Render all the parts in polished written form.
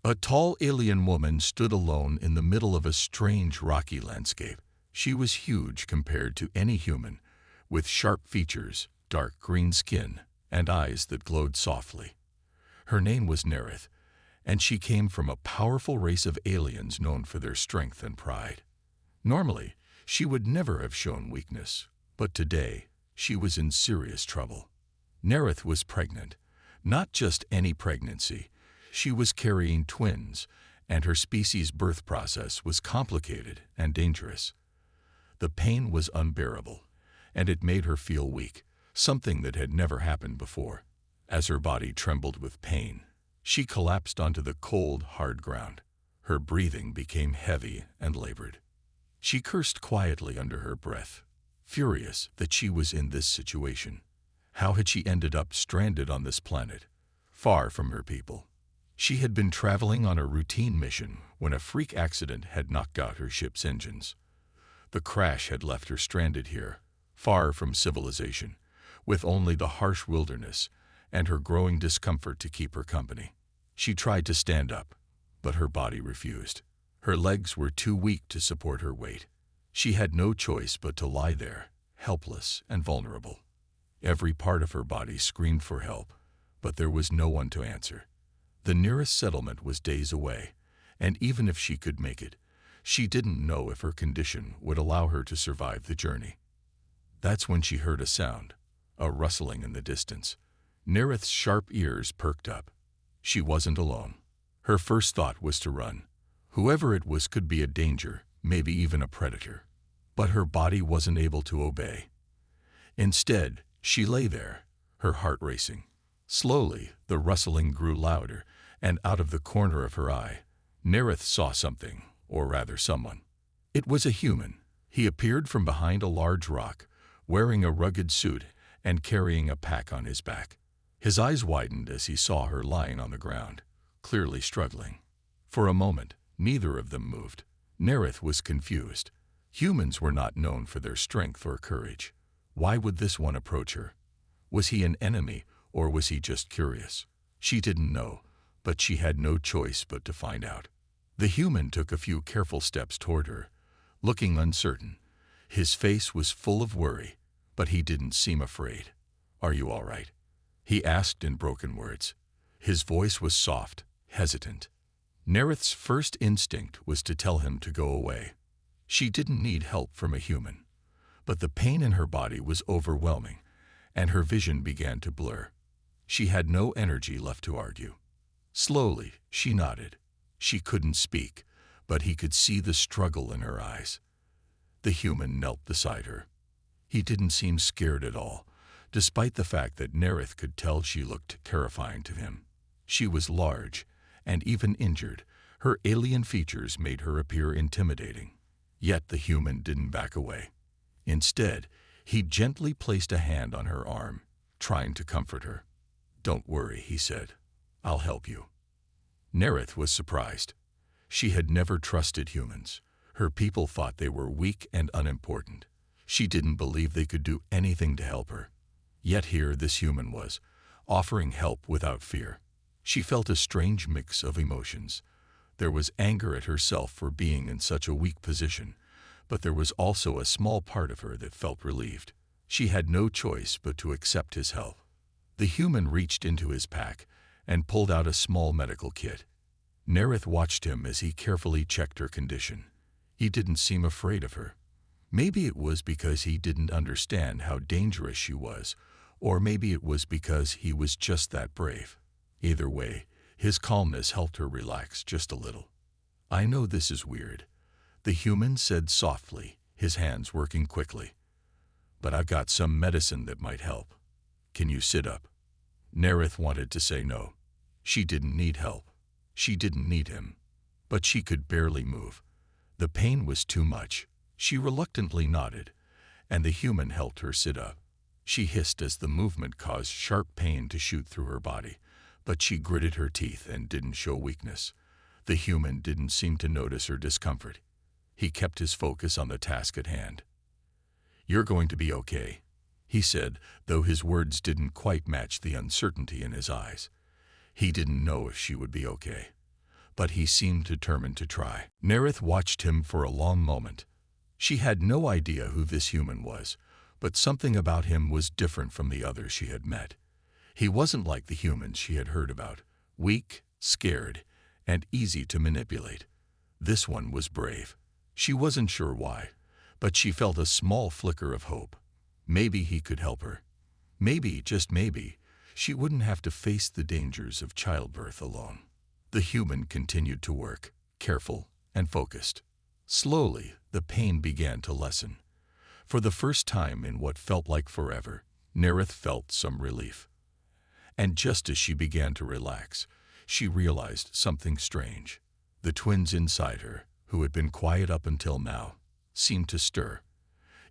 A tall alien woman stood alone in the middle of a strange rocky landscape. She was huge compared to any human, with sharp features, dark green skin, and eyes that glowed softly. Her name was Nerith, and she came from a powerful race of aliens known for their strength and pride. Normally, she would never have shown weakness, but today, she was in serious trouble. Nerith was pregnant. Not just any pregnancy. She was carrying twins, and her species' birth process was complicated and dangerous. The pain was unbearable, and it made her feel weak, something that had never happened before. As her body trembled with pain, she collapsed onto the cold, hard ground. Her breathing became heavy and labored. She cursed quietly under her breath, furious that she was in this situation. How had she ended up stranded on this planet, far from her people? She had been traveling on a routine mission when a freak accident had knocked out her ship's engines. The crash had left her stranded here, far from civilization, with only the harsh wilderness and her growing discomfort to keep her company. She tried to stand up, but her body refused. Her legs were too weak to support her weight. She had no choice but to lie there, helpless and vulnerable. Every part of her body screamed for help, but there was no one to answer. The nearest settlement was days away, and even if she could make it, she didn't know if her condition would allow her to survive the journey. That's when she heard a sound, a rustling in the distance. Nerith's sharp ears perked up. She wasn't alone. Her first thought was to run. Whoever it was could be a danger, maybe even a predator. But her body wasn't able to obey. Instead, she lay there, her heart racing. Slowly, the rustling grew louder, and out of the corner of her eye, Nerith saw something, or rather someone. It was a human. He appeared from behind a large rock, wearing a rugged suit and carrying a pack on his back. His eyes widened as he saw her lying on the ground, clearly struggling. For a moment, neither of them moved. Nerith was confused. Humans were not known for their strength or courage. Why would this one approach her? Was he an enemy, or was he just curious? She didn't know, but she had no choice but to find out. The human took a few careful steps toward her, looking uncertain. His face was full of worry, but he didn't seem afraid. "Are you all right?" he asked in broken words. His voice was soft, hesitant. Nerith's first instinct was to tell him to go away. She didn't need help from a human, but the pain in her body was overwhelming, and her vision began to blur. She had no energy left to argue. Slowly, she nodded. She couldn't speak, but he could see the struggle in her eyes. The human knelt beside her. He didn't seem scared at all, despite the fact that Nerith could tell she looked terrifying to him. She was large, and even injured. Her alien features made her appear intimidating. Yet the human didn't back away. Instead, he gently placed a hand on her arm, trying to comfort her. "Don't worry," he said. "I'll help you." Nerith was surprised. She had never trusted humans. Her people thought they were weak and unimportant. She didn't believe they could do anything to help her. Yet here this human was, offering help without fear. She felt a strange mix of emotions. There was anger at herself for being in such a weak position, but there was also a small part of her that felt relieved. She had no choice but to accept his help. The human reached into his pack and pulled out a small medical kit. Nerith watched him as he carefully checked her condition. He didn't seem afraid of her. Maybe it was because he didn't understand how dangerous she was, or maybe it was because he was just that brave. Either way, his calmness helped her relax just a little. "I know this is weird," the human said softly, his hands working quickly. "But I've got some medicine that might help. Can you sit up?" Nerith wanted to say no. She didn't need help. She didn't need him. But she could barely move. The pain was too much. She reluctantly nodded, and the human helped her sit up. She hissed as the movement caused sharp pain to shoot through her body, but she gritted her teeth and didn't show weakness. The human didn't seem to notice her discomfort. He kept his focus on the task at hand. "You're going to be okay," he said, though his words didn't quite match the uncertainty in his eyes. He didn't know if she would be okay. but he seemed determined to try. Nerith watched him for a long moment. She had no idea who this human was, but something about him was different from the others she had met. He wasn't like the humans she had heard about, weak, scared, and easy to manipulate. This one was brave. She wasn't sure why, but she felt a small flicker of hope. Maybe he could help her. Maybe, just maybe, she wouldn't have to face the dangers of childbirth alone. The human continued to work, careful and focused. Slowly, the pain began to lessen. For the first time in what felt like forever, Nerith felt some relief. And just as she began to relax, she realized something strange. The twins inside her, who had been quiet up until now, seemed to stir.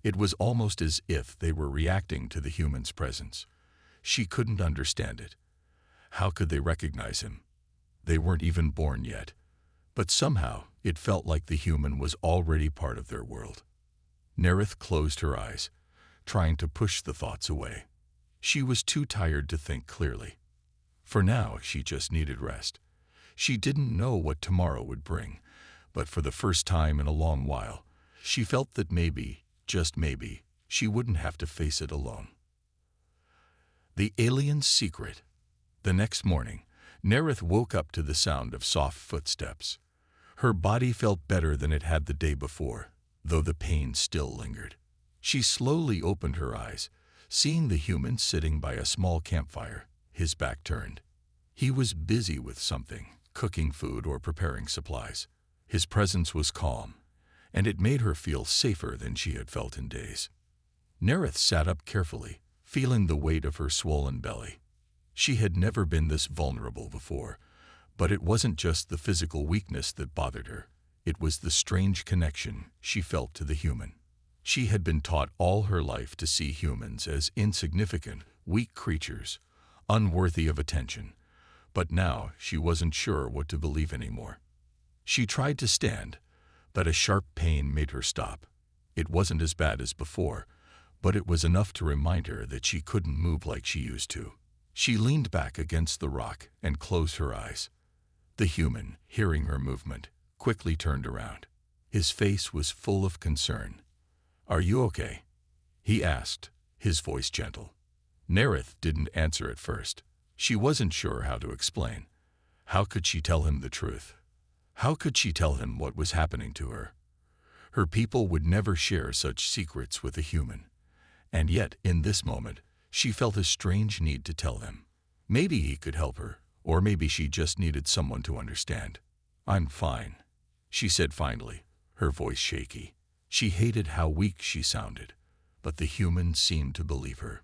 It was almost as if they were reacting to the human's presence. She couldn't understand it. How could they recognize him? They weren't even born yet. But somehow, it felt like the human was already part of their world. Nerith closed her eyes, trying to push the thoughts away. She was too tired to think clearly. For now, she just needed rest. She didn't know what tomorrow would bring, but for the first time in a long while, she felt that maybe, just maybe, she wouldn't have to face it alone. The alien's secret. The next morning, Nerith woke up to the sound of soft footsteps. Her body felt better than it had the day before, though the pain still lingered. She slowly opened her eyes, seeing the human sitting by a small campfire, his back turned. He was busy with something, cooking food or preparing supplies. His presence was calm, and it made her feel safer than she had felt in days. Nerith sat up carefully, feeling the weight of her swollen belly. She had never been this vulnerable before, but it wasn't just the physical weakness that bothered her. It was the strange connection she felt to the human. She had been taught all her life to see humans as insignificant, weak creatures, unworthy of attention, but now she wasn't sure what to believe anymore. She tried to stand, but a sharp pain made her stop. It wasn't as bad as before, but it was enough to remind her that she couldn't move like she used to. She leaned back against the rock and closed her eyes. The human, hearing her movement, quickly turned around. His face was full of concern. "Are you okay?" he asked, his voice gentle. Nerith didn't answer at first. She wasn't sure how to explain. How could she tell him the truth? How could she tell him what was happening to her? Her people would never share such secrets with a human. And yet, in this moment, she felt a strange need to tell him. Maybe he could help her, or maybe she just needed someone to understand. "I'm fine," she said finally, her voice shaky. She hated how weak she sounded, but the human seemed to believe her.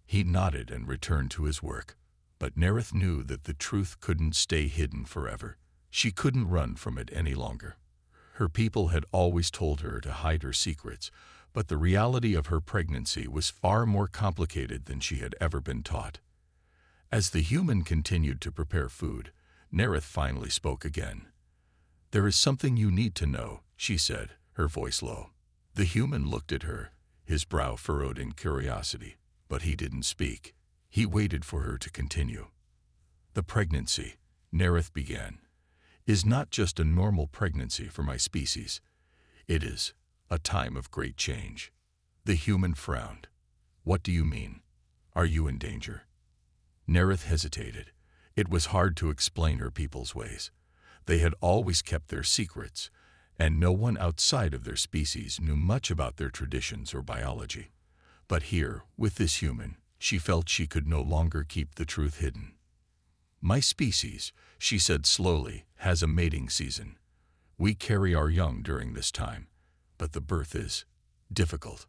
He nodded and returned to his work, but Nerith knew that the truth couldn't stay hidden forever. She couldn't run from it any longer. Her people had always told her to hide her secrets, but the reality of her pregnancy was far more complicated than she had ever been taught. As the human continued to prepare food, Nerith finally spoke again. "There is something you need to know," she said, her voice low. The human looked at her, his brow furrowed in curiosity, but he didn't speak. He waited for her to continue. "The pregnancy," Nerith began, "is not just a normal pregnancy for my species. It is a time of great change." The human frowned. "What do you mean? Are you in danger?" Nerith hesitated. It was hard to explain her people's ways. They had always kept their secrets, and no one outside of their species knew much about their traditions or biology. But here, with this human, she felt she could no longer keep the truth hidden. "My species," she said slowly, "has a mating season. We carry our young during this time, but the birth is difficult,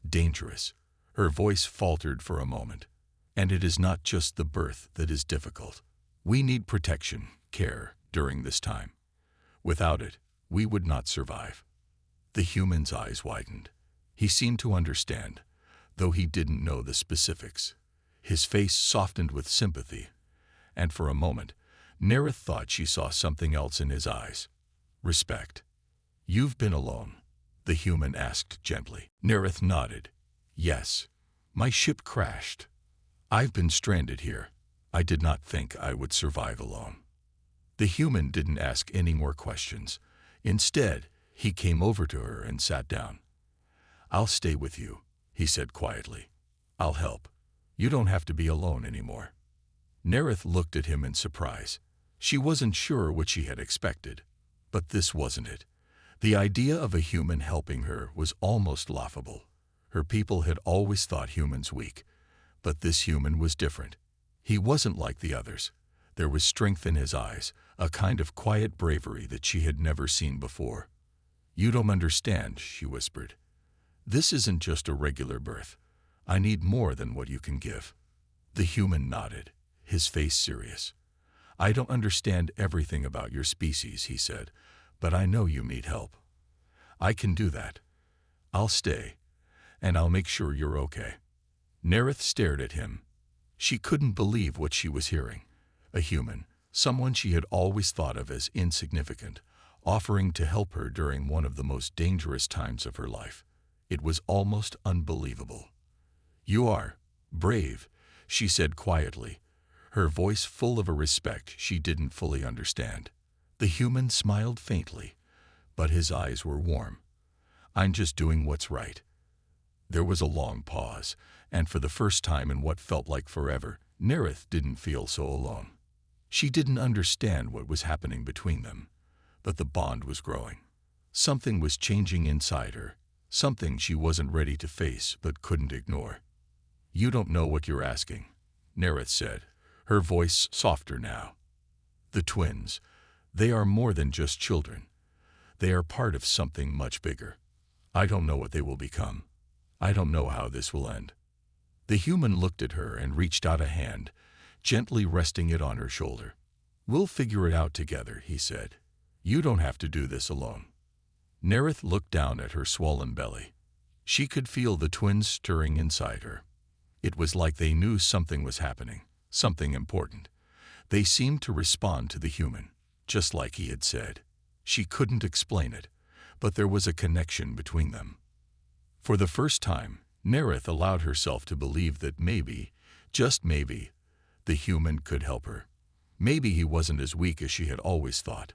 dangerous." Her voice faltered for a moment. "And it is not just the birth that is difficult. We need protection, care, during this time. Without it, we would not survive." The human's eyes widened. He seemed to understand, though he didn't know the specifics. His face softened with sympathy, and for a moment, Nerith thought she saw something else in his eyes. Respect. "You've been alone?" the human asked gently. Nerith nodded. "Yes. My ship crashed. I've been stranded here. I did not think I would survive alone." The human didn't ask any more questions. Instead, he came over to her and sat down. "I'll stay with you," he said quietly. "I'll help. You don't have to be alone anymore." Nerith looked at him in surprise. She wasn't sure what she had expected. But this wasn't it. The idea of a human helping her was almost laughable. Her people had always thought humans weak. But this human was different. He wasn't like the others. There was strength in his eyes, a kind of quiet bravery that she had never seen before. "You don't understand," she whispered. "This isn't just a regular birth. I need more than what you can give." The human nodded, his face serious. "I don't understand everything about your species," he said, "but I know you need help. I can do that. I'll stay, and I'll make sure you're okay." Nerith stared at him. She couldn't believe what she was hearing. A human, someone she had always thought of as insignificant, offering to help her during one of the most dangerous times of her life. It was almost unbelievable. "You are brave," she said quietly, her voice full of a respect she didn't fully understand. The human smiled faintly, but his eyes were warm. "I'm just doing what's right." There was a long pause, and for the first time in what felt like forever, Nerith didn't feel so alone. She didn't understand what was happening between them, but the bond was growing. Something was changing inside her, something she wasn't ready to face but couldn't ignore. "You don't know what you're asking," Nerith said, her voice softer now. "The twins, they are more than just children. They are part of something much bigger. I don't know what they will become. I don't know how this will end." The human looked at her and reached out a hand, gently resting it on her shoulder. "We'll figure it out together," he said. "You don't have to do this alone." Nerith looked down at her swollen belly. She could feel the twins stirring inside her. It was like they knew something was happening, something important. They seemed to respond to the human, just like he had said. She couldn't explain it, but there was a connection between them. For the first time, Nerith allowed herself to believe that maybe, just maybe, the human could help her. Maybe he wasn't as weak as she had always thought.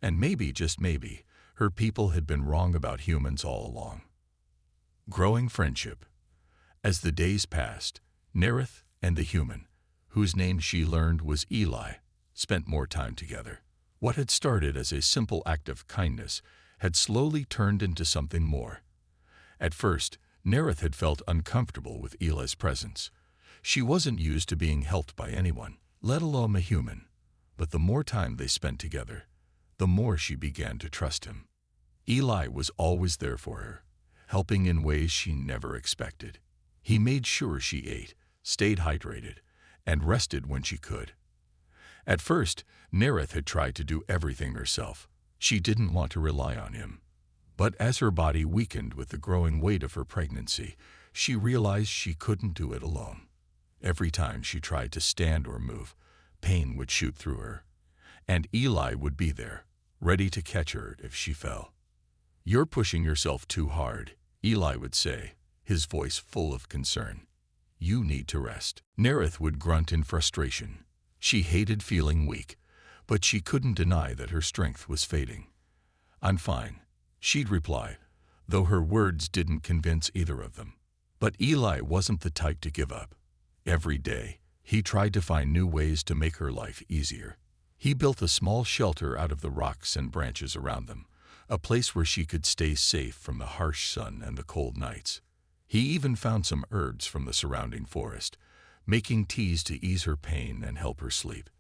And maybe, just maybe, her people had been wrong about humans all along. Growing friendship. As the days passed, Nerith and the human, whose name she learned was Eli, spent more time together. What had started as a simple act of kindness had slowly turned into something more. At first, Nerith had felt uncomfortable with Eli's presence. She wasn't used to being helped by anyone, let alone a human. But the more time they spent together, the more she began to trust him. Eli was always there for her, helping in ways she never expected. He made sure she ate, stayed hydrated, and rested when she could. At first, Nerith had tried to do everything herself. She didn't want to rely on him. But as her body weakened with the growing weight of her pregnancy, she realized she couldn't do it alone. Every time she tried to stand or move, pain would shoot through her. And Eli would be there, ready to catch her if she fell. "You're pushing yourself too hard," Eli would say, his voice full of concern. "You need to rest." Nerith would grunt in frustration. She hated feeling weak, but she couldn't deny that her strength was fading. "I'm fine," she'd reply, though her words didn't convince either of them. But Eli wasn't the type to give up. Every day, he tried to find new ways to make her life easier. He built a small shelter out of the rocks and branches around them, a place where she could stay safe from the harsh sun and the cold nights. He even found some herbs from the surrounding forest, making teas to ease her pain and help her sleep.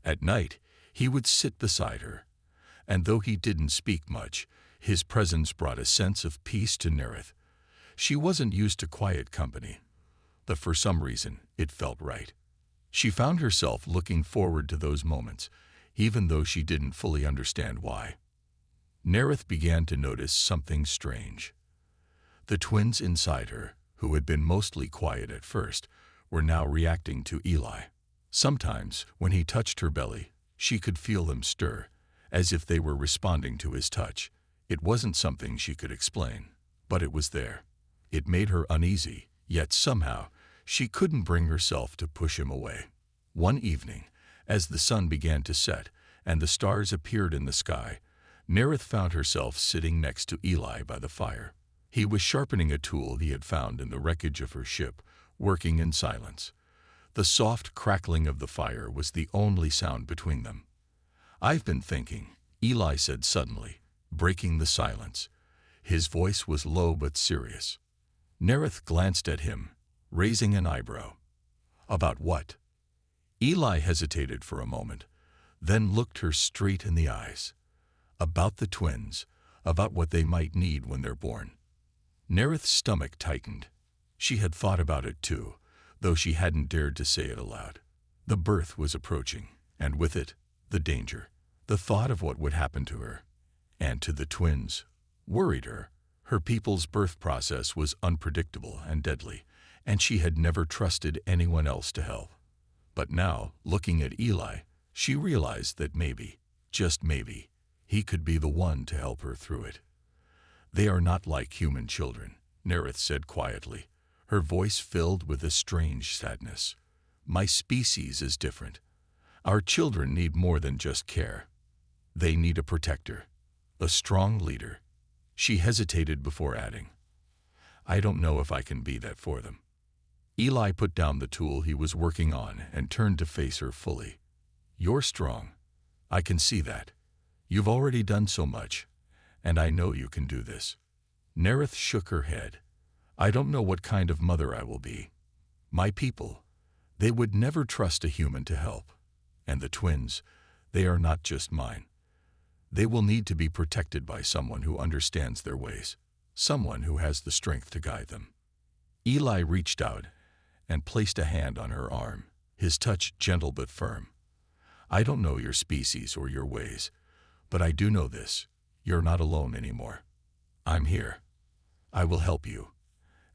At night, he would sit beside her, and though he didn't speak much, his presence brought a sense of peace to Nerith. She wasn't used to quiet company, but for some reason, it felt right. She found herself looking forward to those moments, even though she didn't fully understand why. Nerith began to notice something strange. The twins inside her, who had been mostly quiet at first, were now reacting to Eli. Sometimes, when he touched her belly, she could feel them stir, as if they were responding to his touch. It wasn't something she could explain, but it was there. It made her uneasy, yet somehow, she couldn't bring herself to push him away. One evening, as the sun began to set, and the stars appeared in the sky, Nerith found herself sitting next to Eli by the fire. He was sharpening a tool he had found in the wreckage of her ship, working in silence. The soft crackling of the fire was the only sound between them. "I've been thinking," Eli said suddenly, breaking the silence. His voice was low but serious. Nerith glanced at him, raising an eyebrow. "About what?" Eli hesitated for a moment, then looked her straight in the eyes. "About the twins, about what they might need when they're born." Nerith's stomach tightened. She had thought about it too, though she hadn't dared to say it aloud. The birth was approaching, and with it, the danger. The thought of what would happen to her, and to the twins, worried her. Her people's birth process was unpredictable and deadly, and she had never trusted anyone else to help. But now, looking at Eli, she realized that maybe, just maybe, he could be the one to help her through it. "They are not like human children," Nerith said quietly, her voice filled with a strange sadness. "My species is different. Our children need more than just care. They need a protector, a strong leader." She hesitated before adding, "I don't know if I can be that for them." Eli put down the tool he was working on and turned to face her fully. "You're strong. I can see that. You've already done so much, and I know you can do this." Nerith shook her head. "I don't know what kind of mother I will be. My people, they would never trust a human to help. And the twins, they are not just mine. They will need to be protected by someone who understands their ways, someone who has the strength to guide them." Eli reached out and placed a hand on her arm, his touch gentle but firm. "I don't know your species or your ways, but I do know this: you're not alone anymore. I'm here. I will help you,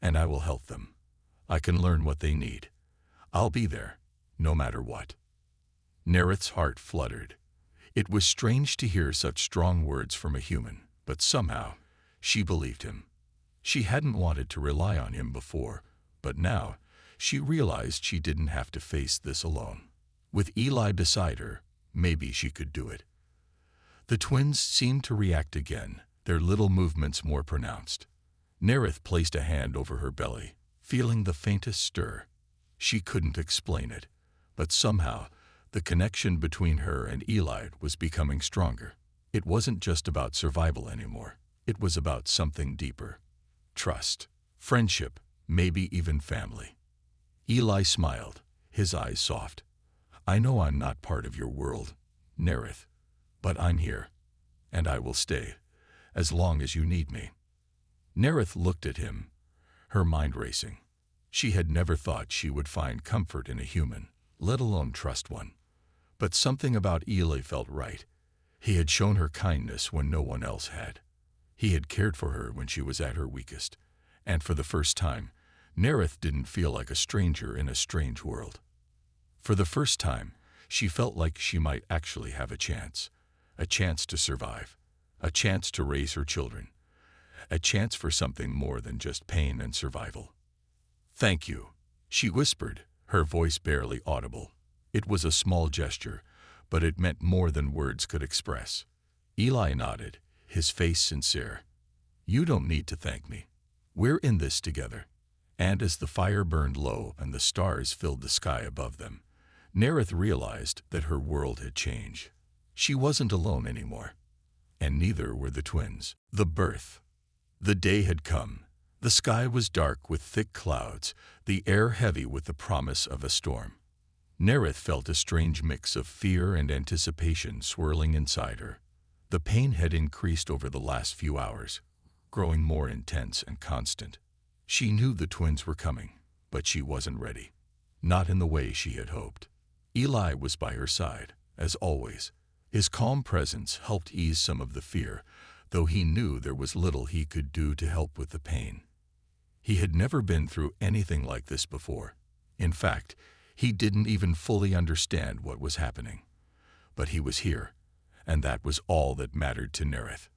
and I will help them. I can learn what they need. I'll be there, no matter what." Nerith's heart fluttered. It was strange to hear such strong words from a human, but somehow she believed him. She hadn't wanted to rely on him before, but now she realized she didn't have to face this alone. With Eli beside her, maybe she could do it. The twins seemed to react again, their little movements more pronounced. Nerith placed a hand over her belly, feeling the faintest stir. She couldn't explain it, but somehow the connection between her and Eli was becoming stronger. It wasn't just about survival anymore. It was about something deeper. Trust, friendship, maybe even family. Eli smiled, his eyes soft. "I know I'm not part of your world, Nerith, but I'm here, and I will stay, as long as you need me." Nerith looked at him, her mind racing. She had never thought she would find comfort in a human, let alone trust one. But something about Eli felt right. He had shown her kindness when no one else had. He had cared for her when she was at her weakest. And for the first time, Nerith didn't feel like a stranger in a strange world. For the first time, she felt like she might actually have a chance to survive, a chance to raise her children, a chance for something more than just pain and survival. "Thank you," she whispered, her voice barely audible. It was a small gesture, but it meant more than words could express. Eli nodded, his face sincere. "You don't need to thank me. We're in this together." And as the fire burned low and the stars filled the sky above them, Nerith realized that her world had changed. She wasn't alone anymore, and neither were the twins. The birth. The day had come. The sky was dark with thick clouds, the air heavy with the promise of a storm. Nerith felt a strange mix of fear and anticipation swirling inside her. The pain had increased over the last few hours, growing more intense and constant. She knew the twins were coming, but she wasn't ready. Not in the way she had hoped. Eli was by her side, as always. His calm presence helped ease some of the fear, though he knew there was little he could do to help with the pain. He had never been through anything like this before. In fact, he didn't even fully understand what was happening. But he was here, and that was all that mattered to Nerith.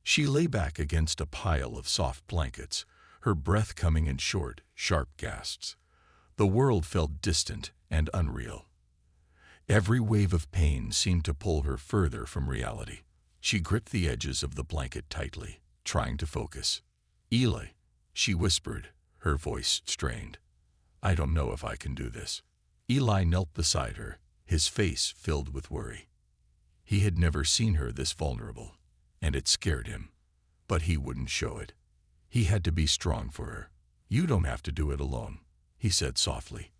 She lay back against a pile of soft blankets, her breath coming in short, sharp gasps. The world felt distant and unreal. Every wave of pain seemed to pull her further from reality. She gripped the edges of the blanket tightly, trying to focus. "Eli," she whispered, her voice strained. "I don't know if I can do this." Eli knelt beside her, his face filled with worry. He had never seen her this vulnerable, and it scared him. But he wouldn't show it. He had to be strong for her. "You don't have to do it alone," he said softly.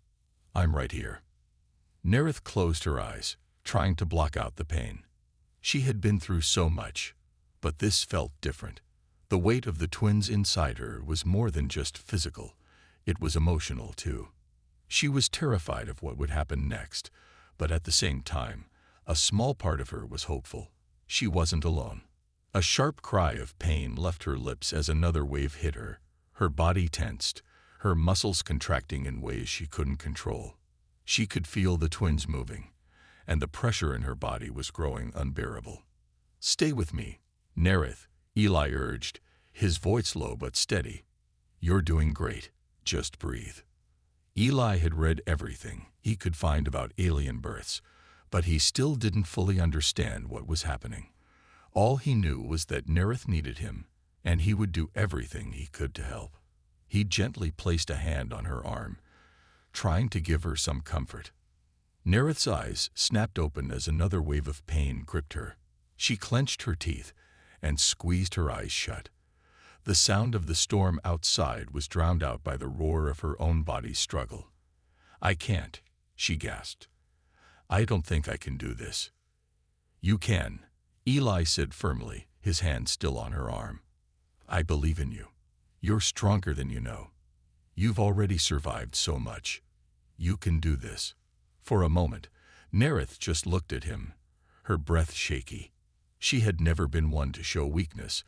"I'm right here." Nerith closed her eyes, trying to block out the pain. She had been through so much, but this felt different. The weight of the twins inside her was more than just physical. It was emotional, too. She was terrified of what would happen next, but at the same time, a small part of her was hopeful. She wasn't alone. A sharp cry of pain left her lips as another wave hit her. Her body tensed, her muscles contracting in ways she couldn't control. She could feel the twins moving, and the pressure in her body was growing unbearable. "Stay with me, Nerith," Eli urged, his voice low but steady. "You're doing great. Just breathe." Eli had read everything he could find about alien births, but he still didn't fully understand what was happening. All he knew was that Nerith needed him, and he would do everything he could to help. He gently placed a hand on her arm, trying to give her some comfort. Nerith's eyes snapped open as another wave of pain gripped her. She clenched her teeth and squeezed her eyes shut. The sound of the storm outside was drowned out by the roar of her own body's struggle. "I can't," she gasped. "I don't think I can do this." "You can," Eli said firmly, his hand still on her arm. "I believe in you. You're stronger than you know. You've already survived so much. You can do this." For a moment, Nerith just looked at him, her breath shaky. She had never been one to show weakness,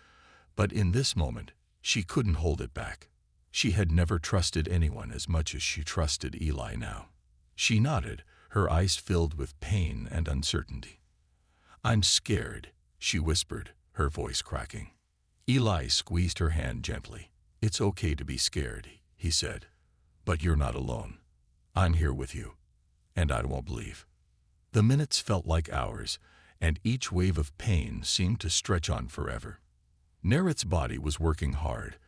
but in this moment, she couldn't hold it back. She had never trusted anyone as much as she trusted Eli now. She nodded, her eyes filled with pain and uncertainty. "I'm scared," she whispered, her voice cracking. Eli squeezed her hand gently. "It's okay to be scared," he said, "but you're not alone. I'm here with you, and I won't leave." The minutes felt like hours, and each wave of pain seemed to stretch on forever. Nerith's body was working hard,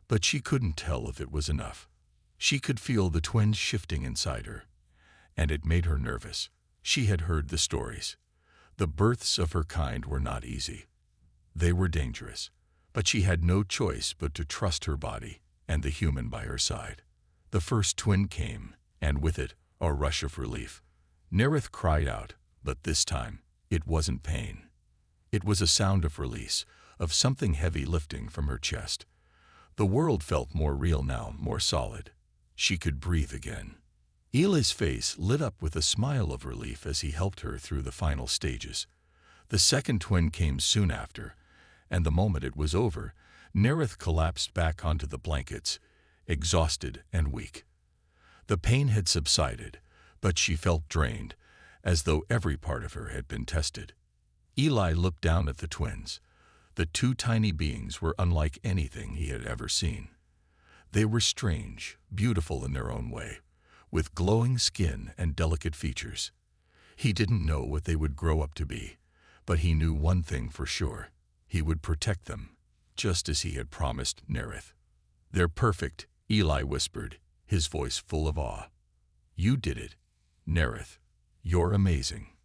but she couldn't tell if it was enough. She could feel the twins shifting inside her, and it made her nervous. She had heard the stories. The births of her kind were not easy. They were dangerous, but she had no choice but to trust her body and the human by her side. The first twin came, and with it, a rush of relief. Nerith cried out, but this time, it wasn't pain. It was a sound of release, of something heavy lifting from her chest. The world felt more real now, more solid. She could breathe again. Eli's face lit up with a smile of relief as he helped her through the final stages. The second twin came soon after, and the moment it was over, Nerith collapsed back onto the blankets, exhausted and weak. The pain had subsided, but she felt drained, as though every part of her had been tested. Eli looked down at the twins. The two tiny beings were unlike anything he had ever seen. They were strange, beautiful in their own way, with glowing skin and delicate features. He didn't know what they would grow up to be, but he knew one thing for sure. He would protect them, just as he had promised Nerith. "They're perfect," Eli whispered, his voice full of awe. "You did it, Nerith. You're amazing."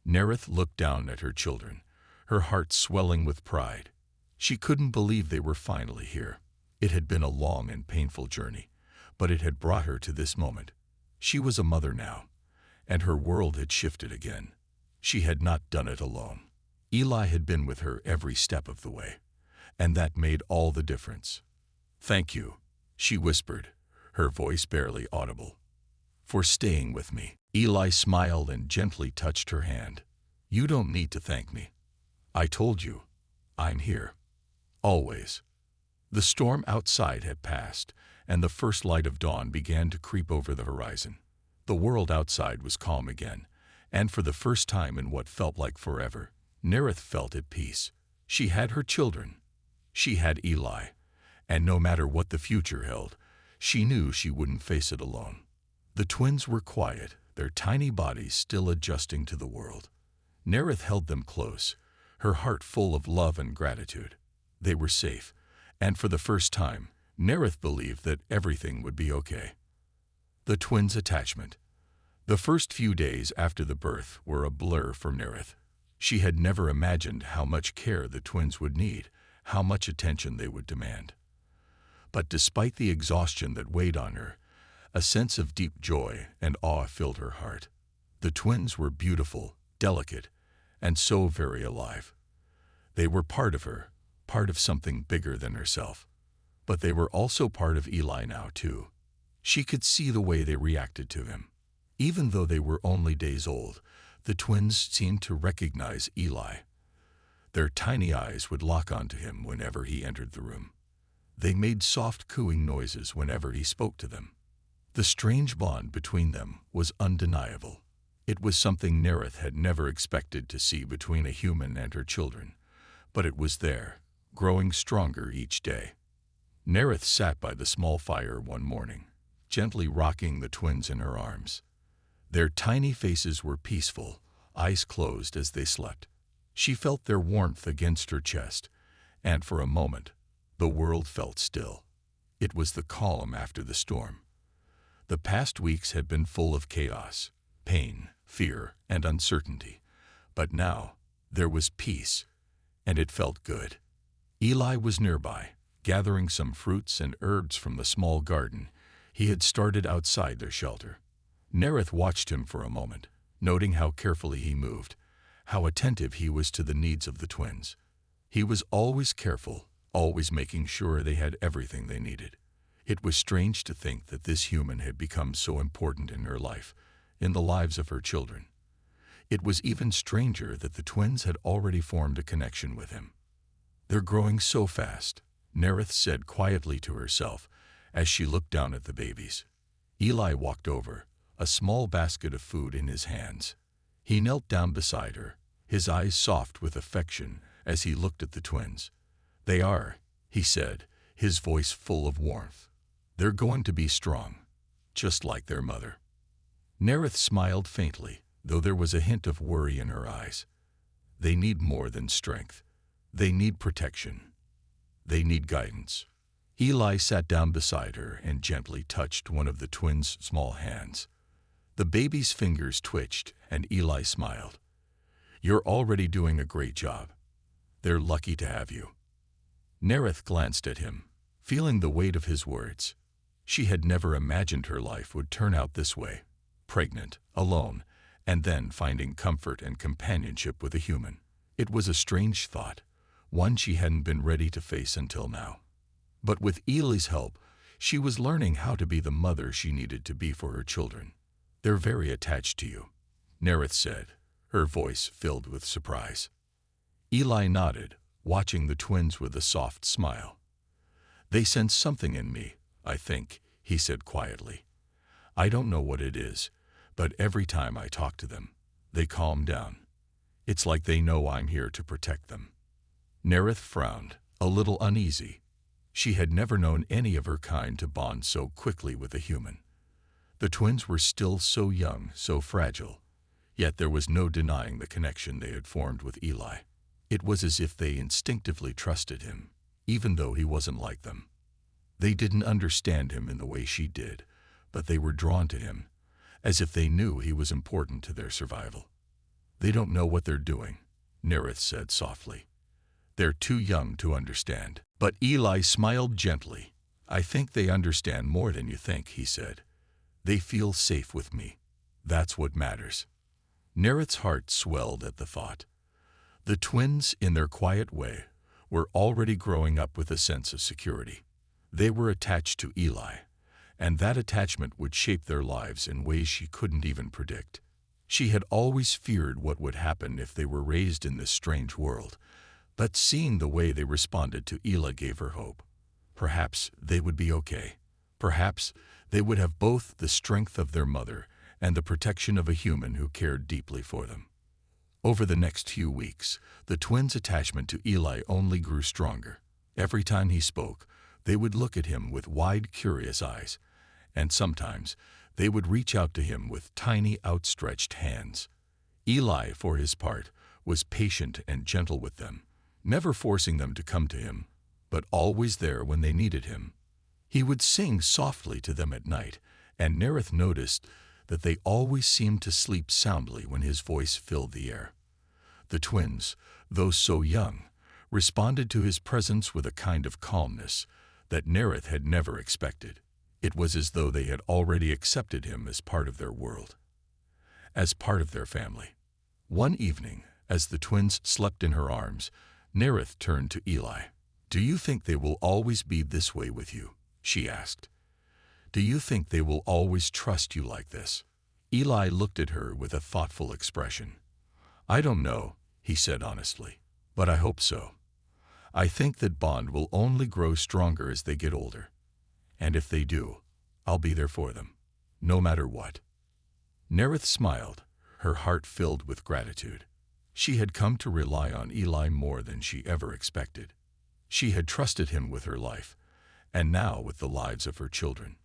Nerith looked down at her children, her heart swelling with pride. She couldn't believe they were finally here. It had been a long and painful journey, but it had brought her to this moment. She was a mother now, and her world had shifted again. She had not done it alone. Eli had been with her every step of the way, and that made all the difference. "Thank you," she whispered, her voice barely audible, "for staying with me." Eli smiled and gently touched her hand. "You don't need to thank me. I told you, I'm here. Always." The storm outside had passed, and the first light of dawn began to creep over the horizon. The world outside was calm again, and for the first time in what felt like forever, Nerith felt at peace. She had her children. She had Eli, and no matter what the future held, she knew she wouldn't face it alone. The twins were quiet, their tiny bodies still adjusting to the world. Nerith held them close, her heart full of love and gratitude. They were safe, and for the first time, Nerith believed that everything would be okay. The twins' attachment. The first few days after the birth were a blur for Nerith. She had never imagined how much care the twins would need, how much attention they would demand. But despite the exhaustion that weighed on her, a sense of deep joy and awe filled her heart. The twins were beautiful, delicate, and so very alive. They were part of her, part of something bigger than herself. But they were also part of Eli now, too. She could see the way they reacted to him. Even though they were only days old, the twins seemed to recognize Eli. Their tiny eyes would lock onto him whenever he entered the room. They made soft cooing noises whenever he spoke to them. The strange bond between them was undeniable. It was something Nerith had never expected to see between a human and her children, but it was there, growing stronger each day. Nerith sat by the small fire one morning, gently rocking the twins in her arms. Their tiny faces were peaceful, eyes closed as they slept. She felt their warmth against her chest, and for a moment, the world felt still. It was the calm after the storm. The past weeks had been full of chaos, pain, fear, and uncertainty, but now there was peace, and it felt good. Eli was nearby, gathering some fruits and herbs from the small garden he had started outside their shelter. Nerith watched him for a moment, noting how carefully he moved, how attentive he was to the needs of the twins. He was always careful, always making sure they had everything they needed. It was strange to think that this human had become so important in her life, in the lives of her children. It was even stranger that the twins had already formed a connection with him. "They're growing so fast," Nerith said quietly to herself as she looked down at the babies. Eli walked over, a small basket of food in his hands. He knelt down beside her, his eyes soft with affection as he looked at the twins. "They are," he said, his voice full of warmth. "They're going to be strong, just like their mother." Nerith smiled faintly, though there was a hint of worry in her eyes. They need more than strength. They need protection. They need guidance. Eli sat down beside her and gently touched one of the twins' small hands. The baby's fingers twitched, and Eli smiled. "You're already doing a great job. They're lucky to have you." Nerith glanced at him, feeling the weight of his words. She had never imagined her life would turn out this way, pregnant, alone, and then finding comfort and companionship with a human. It was a strange thought, one she hadn't been ready to face until now. But with Eli's help, she was learning how to be the mother she needed to be for her children. "They're very attached to you," Nerith said, her voice filled with surprise. Eli nodded, watching the twins with a soft smile. "They sense something in me, I think," he said quietly. "I don't know what it is, but every time I talk to them, they calm down. It's like they know I'm here to protect them." Nerith frowned, a little uneasy. She had never known any of her kind to bond so quickly with a human. The twins were still so young, so fragile, yet there was no denying the connection they had formed with Eli. It was as if they instinctively trusted him, even though he wasn't like them. They didn't understand him in the way she did, but they were drawn to him, as if they knew he was important to their survival. "They don't know what they're doing," Nerith said softly. "They're too young to understand." But Eli smiled gently. "I think they understand more than you think," he said. "They feel safe with me. That's what matters." Nerith's heart swelled at the thought. The twins, in their quiet way, were already growing up with a sense of security. They were attached to Eli, and that attachment would shape their lives in ways she couldn't even predict. She had always feared what would happen if they were raised in this strange world, but seeing the way they responded to Eli gave her hope. Perhaps they would be okay. Perhaps they would have both the strength of their mother and the protection of a human who cared deeply for them. Over the next few weeks, the twins' attachment to Eli only grew stronger. Every time he spoke, they would look at him with wide, curious eyes, and sometimes they would reach out to him with tiny outstretched hands. Eli, for his part, was patient and gentle with them, never forcing them to come to him, but always there when they needed him. He would sing softly to them at night, and Nerith noticed that they always seemed to sleep soundly when his voice filled the air. The twins, though so young, responded to his presence with a kind of calmness that Nerith had never expected. It was as though they had already accepted him as part of their world, as part of their family. One evening, as the twins slept in her arms, Nerith turned to Eli. "Do you think they will always be this way with you?" she asked. "Do you think they will always trust you like this?" Eli looked at her with a thoughtful expression. "I don't know," he said honestly, "but I hope so. I think that bond will only grow stronger as they get older. And if they do, I'll be there for them, no matter what." Nerith smiled, her heart filled with gratitude. She had come to rely on Eli more than she ever expected. She had trusted him with her life, and now with the lives of her children.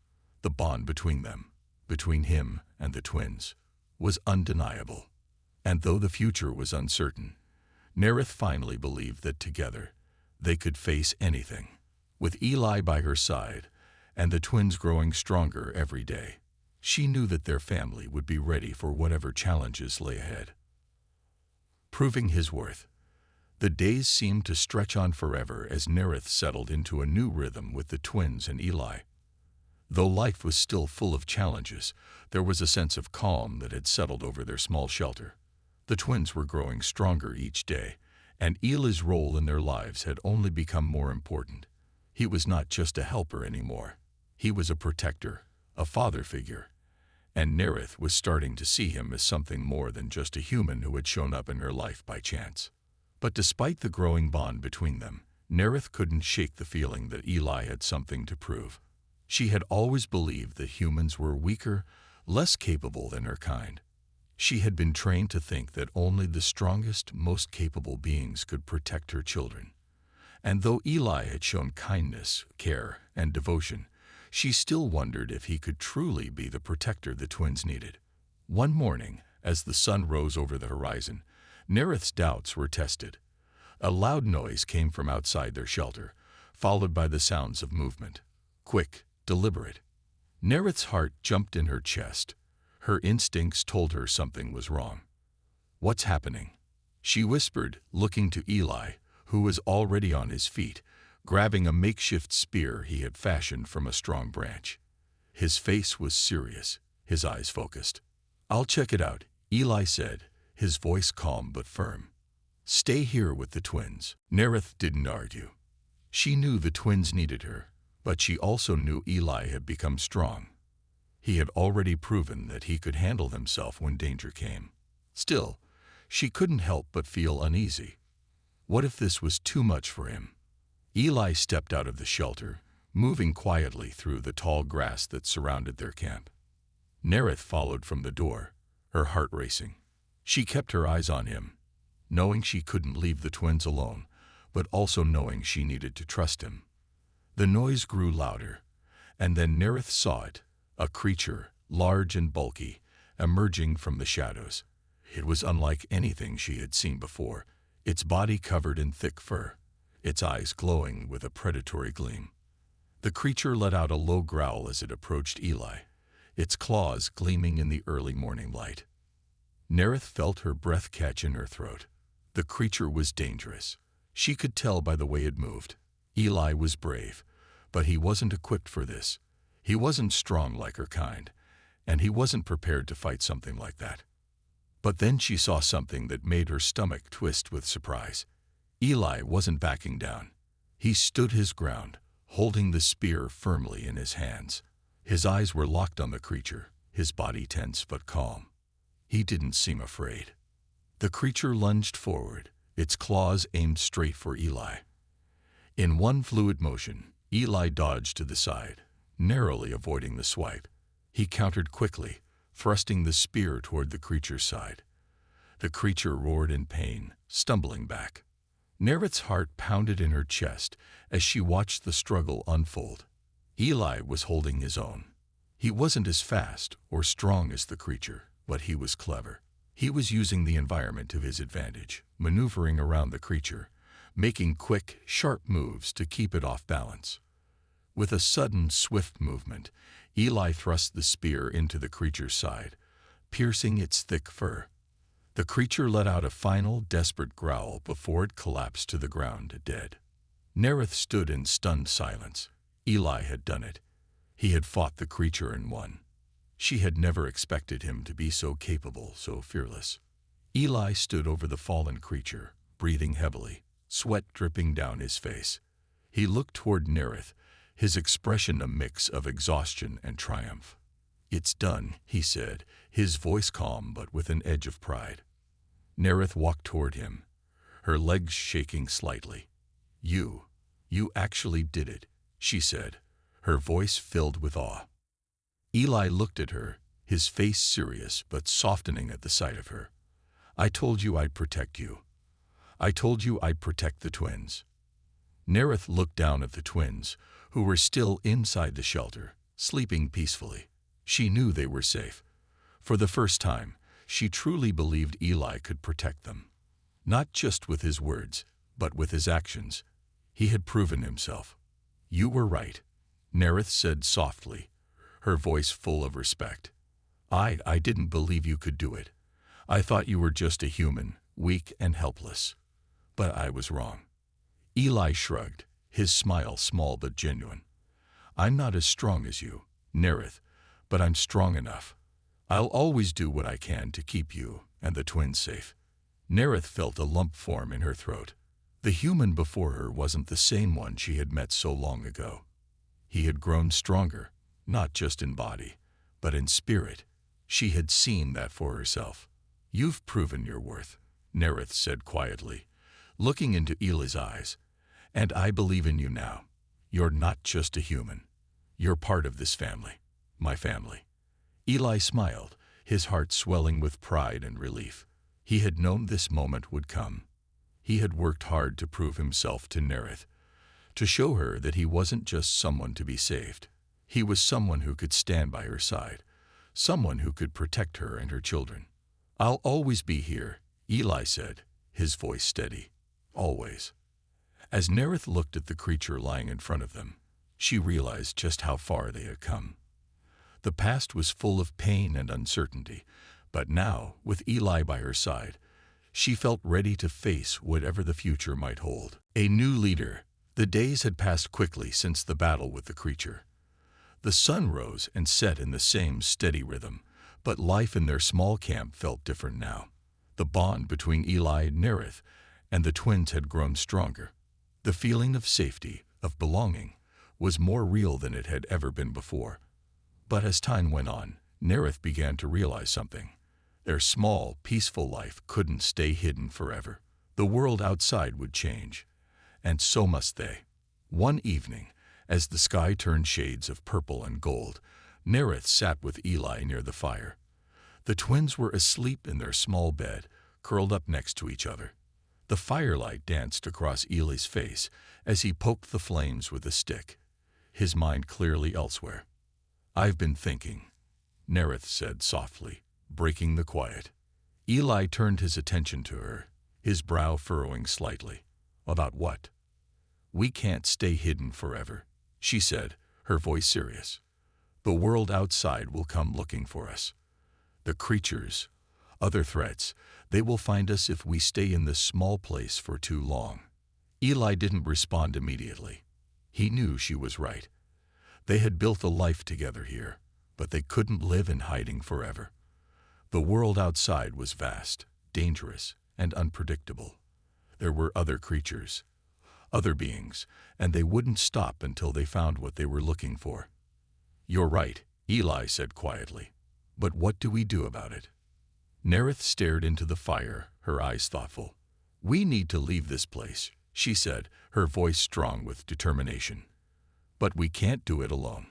The bond between them, between him and the twins, was undeniable. And though the future was uncertain, Nerith finally believed that together they could face anything. With Eli by her side and the twins growing stronger every day, she knew that their family would be ready for whatever challenges lay ahead. Proving his worth, the days seemed to stretch on forever as Nerith settled into a new rhythm with the twins and Eli. Though life was still full of challenges, there was a sense of calm that had settled over their small shelter. The twins were growing stronger each day, and Eli's role in their lives had only become more important. He was not just a helper anymore. He was a protector, a father figure, and Nerith was starting to see him as something more than just a human who had shown up in her life by chance. But despite the growing bond between them, Nerith couldn't shake the feeling that Eli had something to prove. She had always believed that humans were weaker, less capable than her kind. She had been trained to think that only the strongest, most capable beings could protect her children. And though Eli had shown kindness, care, and devotion, she still wondered if he could truly be the protector the twins needed. One morning, as the sun rose over the horizon, Nerith's doubts were tested. A loud noise came from outside their shelter, followed by the sounds of movement. Quick, deliberate. Nerith's heart jumped in her chest. Her instincts told her something was wrong. "What's happening?" she whispered, looking to Eli, who was already on his feet, grabbing a makeshift spear he had fashioned from a strong branch. His face was serious, his eyes focused. "I'll check it out," Eli said, his voice calm but firm. "Stay here with the twins." Nerith didn't argue. She knew the twins needed her, but she also knew Eli had become strong. He had already proven that he could handle himself when danger came. Still, she couldn't help but feel uneasy. What if this was too much for him? Eli stepped out of the shelter, moving quietly through the tall grass that surrounded their camp. Nerith followed from the door, her heart racing. She kept her eyes on him, knowing she couldn't leave the twins alone, but also knowing she needed to trust him. The noise grew louder, and then Nerith saw it, a creature, large and bulky, emerging from the shadows. It was unlike anything she had seen before, its body covered in thick fur, its eyes glowing with a predatory gleam. The creature let out a low growl as it approached Eli, its claws gleaming in the early morning light. Nerith felt her breath catch in her throat. The creature was dangerous. She could tell by the way it moved. Eli was brave, but he wasn't equipped for this. He wasn't strong like her kind, and he wasn't prepared to fight something like that. But then she saw something that made her stomach twist with surprise. Eli wasn't backing down. He stood his ground, holding the spear firmly in his hands. His eyes were locked on the creature, his body tense but calm. He didn't seem afraid. The creature lunged forward, its claws aimed straight for Eli. In one fluid motion, Eli dodged to the side, narrowly avoiding the swipe. He countered quickly, thrusting the spear toward the creature's side. The creature roared in pain, stumbling back. Nerith's heart pounded in her chest as she watched the struggle unfold. Eli was holding his own. He wasn't as fast or strong as the creature, but he was clever. He was using the environment to his advantage, maneuvering around the creature, making quick, sharp moves to keep it off balance. With a sudden, swift movement, Eli thrust the spear into the creature's side, piercing its thick fur. The creature let out a final, desperate growl before it collapsed to the ground, dead. Nerith stood in stunned silence. Eli had done it. He had fought the creature and won. She had never expected him to be so capable, so fearless. Eli stood over the fallen creature, breathing heavily, sweat dripping down his face. He looked toward Nerith, his expression a mix of exhaustion and triumph. "It's done," he said, his voice calm but with an edge of pride. Nerith walked toward him, her legs shaking slightly. You actually did it," she said, her voice filled with awe. Eli looked at her, his face serious but softening at the sight of her. "I told you I'd protect you. I told you I'd protect the twins." Nerith looked down at the twins, who were still inside the shelter, sleeping peacefully. She knew they were safe. For the first time, she truly believed Eli could protect them. Not just with his words, but with his actions. He had proven himself. "You were right," Nerith said softly, her voice full of respect. I didn't believe you could do it. I thought you were just a human, weak and helpless. But I was wrong." Eli shrugged, his smile small but genuine. "I'm not as strong as you, Nerith, but I'm strong enough. I'll always do what I can to keep you and the twins safe." Nerith felt a lump form in her throat. The human before her wasn't the same one she had met so long ago. He had grown stronger, not just in body, but in spirit. She had seen that for herself. "You've proven your worth," Nerith said quietly, looking into Eli's eyes. "And I believe in you now. You're not just a human. You're part of this family, my family." Eli smiled, his heart swelling with pride and relief. He had known this moment would come. He had worked hard to prove himself to Nerith, to show her that he wasn't just someone to be saved. He was someone who could stand by her side, someone who could protect her and her children. "I'll always be here," Eli said, his voice steady. "Always." As Nerith looked at the creature lying in front of them, she realized just how far they had come. The past was full of pain and uncertainty, but now, with Eli by her side, she felt ready to face whatever the future might hold. A new leader. The days had passed quickly since the battle with the creature. The sun rose and set in the same steady rhythm, but life in their small camp felt different now. The bond between Eli and Nerith and the twins had grown stronger. The feeling of safety, of belonging, was more real than it had ever been before. But as time went on, Nerith began to realize something. Their small, peaceful life couldn't stay hidden forever. The world outside would change, and so must they. One evening, as the sky turned shades of purple and gold, Nerith sat with Eli near the fire. The twins were asleep in their small bed, curled up next to each other. The firelight danced across Eli's face as he poked the flames with a stick, his mind clearly elsewhere. "I've been thinking," Nerith said softly, breaking the quiet. Eli turned his attention to her, his brow furrowing slightly. "About what?" "We can't stay hidden forever," she said, her voice serious. "The world outside will come looking for us. The creatures, other threats, they will find us if we stay in this small place for too long." Eli didn't respond immediately. He knew she was right. They had built a life together here, but they couldn't live in hiding forever. The world outside was vast, dangerous, and unpredictable. There were other creatures, other beings, and they wouldn't stop until they found what they were looking for. "You're right," Eli said quietly. "But what do we do about it?" Nerith stared into the fire, her eyes thoughtful. "We need to leave this place," she said, her voice strong with determination. "But we can't do it alone.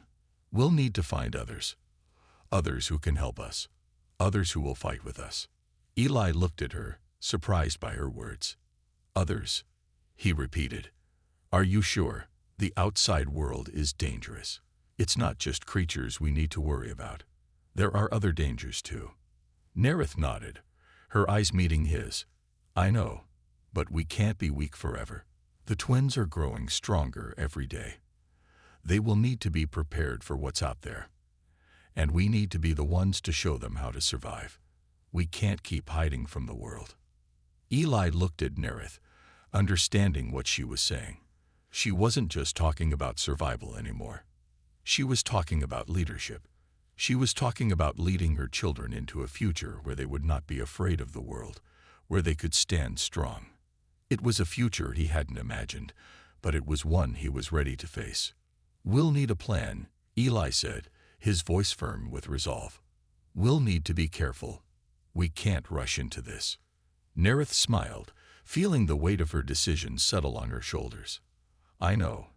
We'll need to find others. Others who can help us. Others who will fight with us." Eli looked at her, surprised by her words. "Others," he repeated. "Are you sure? The outside world is dangerous. It's not just creatures we need to worry about. There are other dangers too. Nerith nodded, her eyes meeting his. I know, but we can't be weak forever. The twins are growing stronger every day. They will need to be prepared for what's out there. And we need to be the ones to show them how to survive. We can't keep hiding from the world. Eli looked at Nerith, understanding what she was saying. She wasn't just talking about survival anymore. She was talking about leadership. She was talking about leading her children into a future where they would not be afraid of the world, where they could stand strong. It was a future he hadn't imagined, but it was one he was ready to face. We'll need a plan, Eli said, his voice firm with resolve. We'll need to be careful. We can't rush into this. Nerith smiled, feeling the weight of her decision settle on her shoulders. I know,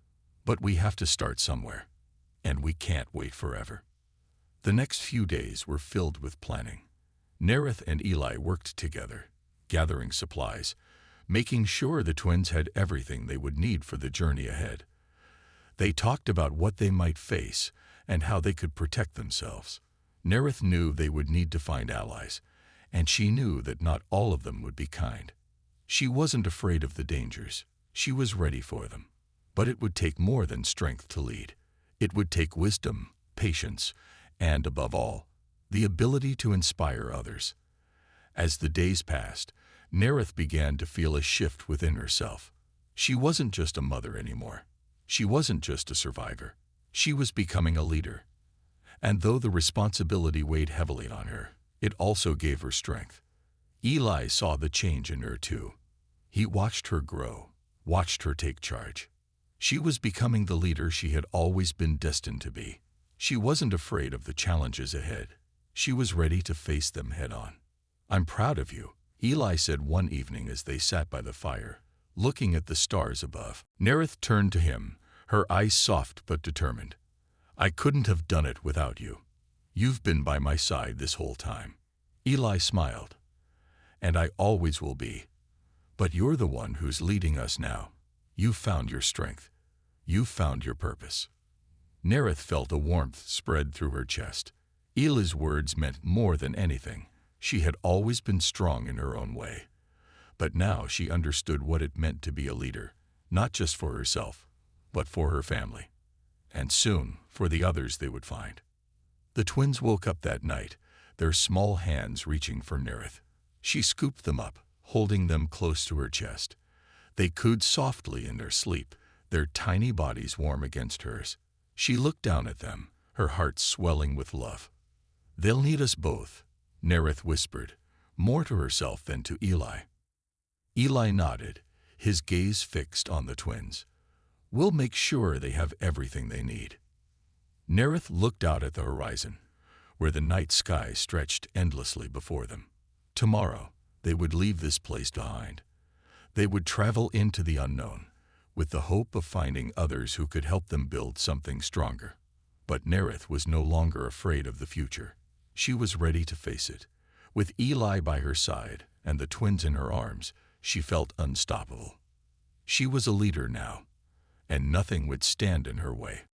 but we have to start somewhere, and we can't wait forever. The next few days were filled with planning. Nerith and Eli worked together, gathering supplies, making sure the twins had everything they would need for the journey ahead. They talked about what they might face and how they could protect themselves. Nerith knew they would need to find allies, and she knew that not all of them would be kind. She wasn't afraid of the dangers. She was ready for them. But it would take more than strength to lead. It would take wisdom, patience, and, above all, the ability to inspire others. As the days passed, Nerith began to feel a shift within herself. She wasn't just a mother anymore. She wasn't just a survivor. She was becoming a leader. And though the responsibility weighed heavily on her, it also gave her strength. Eli saw the change in her too. He watched her grow, watched her take charge. She was becoming the leader she had always been destined to be. She wasn't afraid of the challenges ahead. She was ready to face them head-on. I'm proud of you, Eli said one evening as they sat by the fire, looking at the stars above. Nerith turned to him, her eyes soft but determined. I couldn't have done it without you. You've been by my side this whole time. Eli smiled. And I always will be. But you're the one who's leading us now. You've found your strength. You've found your purpose. Nerith felt a warmth spread through her chest. Eli's words meant more than anything. She had always been strong in her own way. But now she understood what it meant to be a leader, not just for herself, but for her family. And soon, for the others they would find. The twins woke up that night, their small hands reaching for Nerith. She scooped them up, holding them close to her chest. They cooed softly in their sleep, their tiny bodies warm against hers. She looked down at them, her heart swelling with love. They'll need us both, Nerith whispered, more to herself than to Eli. Eli nodded, his gaze fixed on the twins. We'll make sure they have everything they need. Nerith looked out at the horizon, where the night sky stretched endlessly before them. Tomorrow, they would leave this place behind. They would travel into the unknown, with the hope of finding others who could help them build something stronger. But Nerith was no longer afraid of the future. She was ready to face it. With Eli by her side and the twins in her arms, she felt unstoppable. She was a leader now, and nothing would stand in her way.